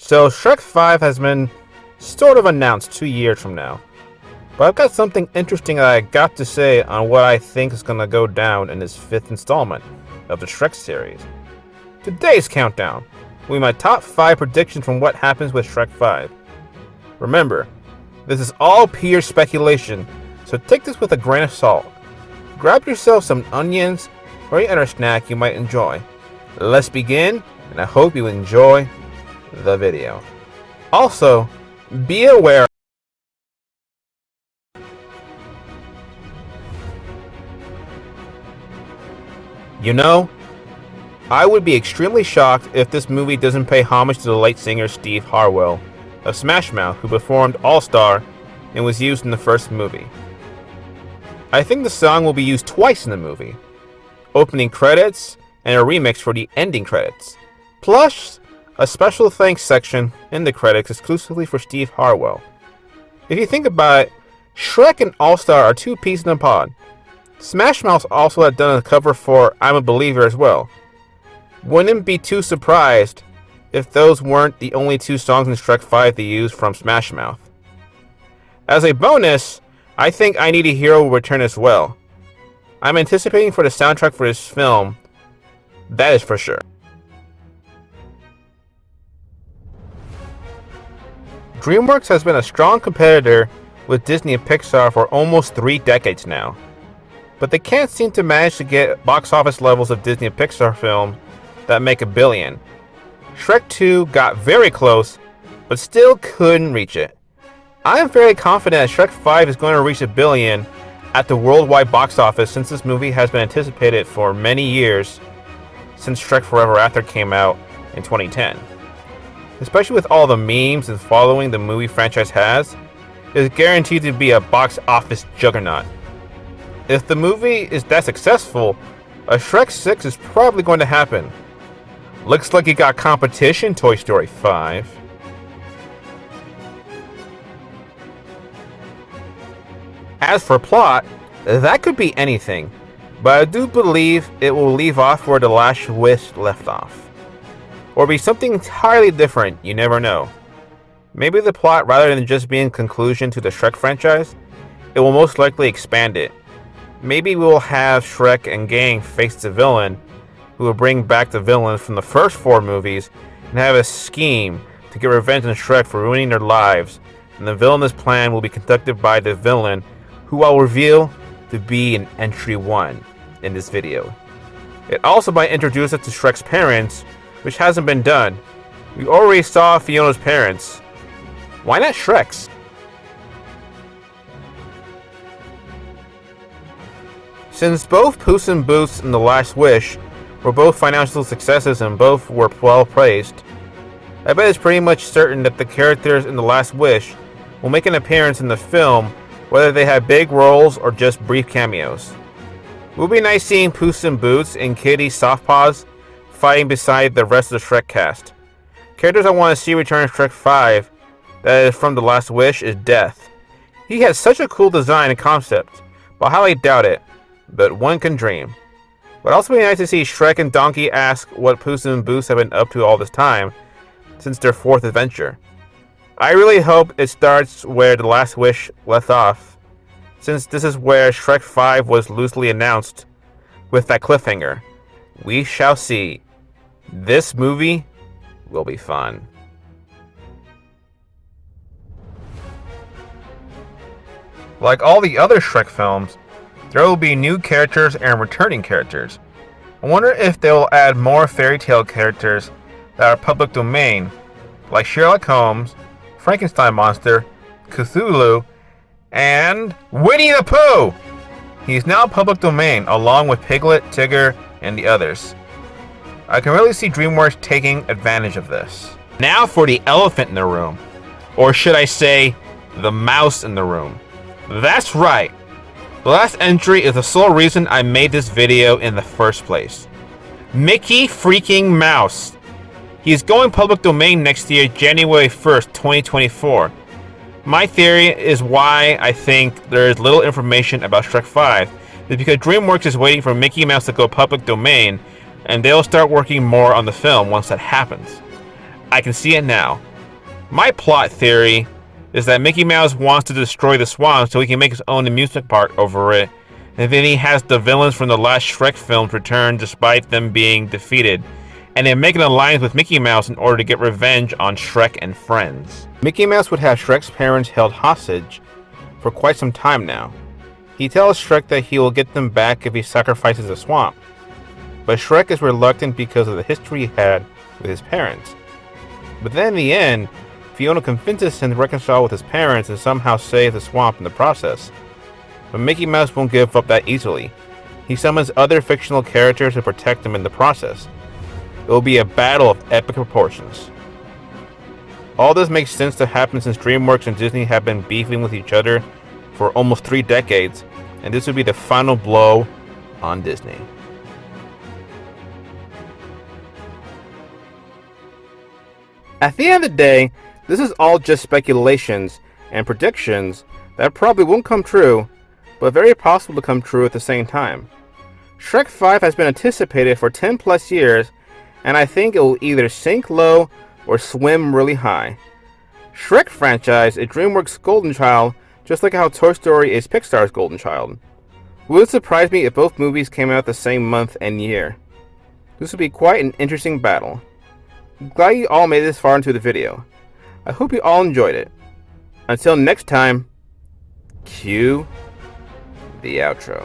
So Shrek 5 has been sort of announced 2 years from now. But I've got something interesting that I got to say on what I think is going to go down in this 5th installment of the Shrek series. Today's countdown will be my top 5 predictions from what happens with Shrek 5. Remember, this is all pure speculation, so take this with a grain of salt. Grab yourself some onions or any other snack you might enjoy. Let's begin, and I hope you enjoy the video. Also, be aware I would be extremely shocked if this movie doesn't pay homage to the late singer Steve Harwell of Smash Mouth, who performed All Star and was used in the first movie. I think the song will be used twice in the movie, opening credits and a remix for the ending credits, plus a special thanks section in the credits exclusively for Steve Harwell. If you think about it, Shrek and All Star are two peas in a pod. Smash Mouth also had done a cover for I'm a Believer as well. Wouldn't be too surprised if those weren't the only two songs in Shrek 5 they used from Smash Mouth. As a bonus, I think I Need a Hero will return as well. I'm anticipating for the soundtrack for this film, that is for sure. DreamWorks has been a strong competitor with Disney and Pixar for almost 3 decades now, but they can't seem to manage to get box office levels of Disney and Pixar films that make $1 billion. Shrek 2 got very close, but still couldn't reach it. I am fairly confident that Shrek 5 is going to reach $1 billion at the worldwide box office, since this movie has been anticipated for many years since Shrek Forever After came out in 2010. Especially with all the memes and following the movie franchise has, it is guaranteed to be a box office juggernaut. If the movie is that successful, a Shrek 6 is probably going to happen. Looks like you got competition, Toy Story 5. As for plot, that could be anything, but I do believe it will leave off where The Last Wish left off. Or be something entirely different, you never know. Maybe the plot, rather than just being conclusion to the Shrek franchise, it will most likely expand it. Maybe we will have Shrek and gang face the villain, who will bring back the villains from the first 4 movies and have a scheme to get revenge on Shrek for ruining their lives, and the villainous plan will be conducted by the villain, who I'll reveal to be in entry 1 in this video. It also might introduce us to Shrek's parents, which hasn't been done. We already saw Fiona's parents. Why not Shrek's? Since both Puss in Boots and The Last Wish were both financial successes and both were well praised, I bet it's pretty much certain that the characters in The Last Wish will make an appearance in the film, whether they have big roles or just brief cameos. It will be nice seeing Puss in Boots and Kitty Softpaws fighting beside the rest of the Shrek cast. Characters I want to see return in Shrek 5 that is from The Last Wish is Death. He has such a cool design and concept, but I highly doubt it, but one can dream. But also be nice to see Shrek and Donkey ask what Puss in Boots have been up to all this time, since their 4th adventure. I really hope it starts where The Last Wish left off, since this is where Shrek 5 was loosely announced, with that cliffhanger. We shall see. This movie will be fun. Like all the other Shrek films, there will be new characters and returning characters. I wonder if they will add more fairy tale characters that are public domain, like Sherlock Holmes, Frankenstein Monster, Cthulhu, and Winnie the Pooh! He's now public domain, along with Piglet, Tigger, and the others. I can really see DreamWorks taking advantage of this. Now for the elephant in the room. Or should I say, the mouse in the room. That's right! The last entry is the sole reason I made this video in the first place. Mickey freaking Mouse! He is going public domain next year, January 1st, 2024. My theory is why I think there is little information about Shrek 5 is because DreamWorks is waiting for Mickey Mouse to go public domain, and they'll start working more on the film once that happens. I can see it now. My plot theory is that Mickey Mouse wants to destroy the swamp so he can make his own amusement park over it, and then he has the villains from the last Shrek films return despite them being defeated, and then make an alliance with Mickey Mouse in order to get revenge on Shrek and friends. Mickey Mouse would have Shrek's parents held hostage for quite some time now. He tells Shrek that he will get them back if he sacrifices the swamp, but Shrek is reluctant because of the history he had with his parents. But then in the end, Fiona convinces him to reconcile with his parents and somehow save the swamp in the process. But Mickey Mouse won't give up that easily. He summons other fictional characters to protect him in the process. It will be a battle of epic proportions. All this makes sense to happen since DreamWorks and Disney have been beefing with each other for almost 3 decades, and this would be the final blow on Disney. At the end of the day, this is all just speculations and predictions that probably won't come true, but very possible to come true at the same time. Shrek 5 has been anticipated for 10 plus years, and I think it will either sink low or swim really high. Shrek franchise is DreamWorks' golden child, just like how Toy Story is Pixar's golden child. Would it surprise me if both movies came out the same month and year? This would be quite an interesting battle. I'm glad you all made it this far into the video. I hope you all enjoyed it. Until next time, cue the outro.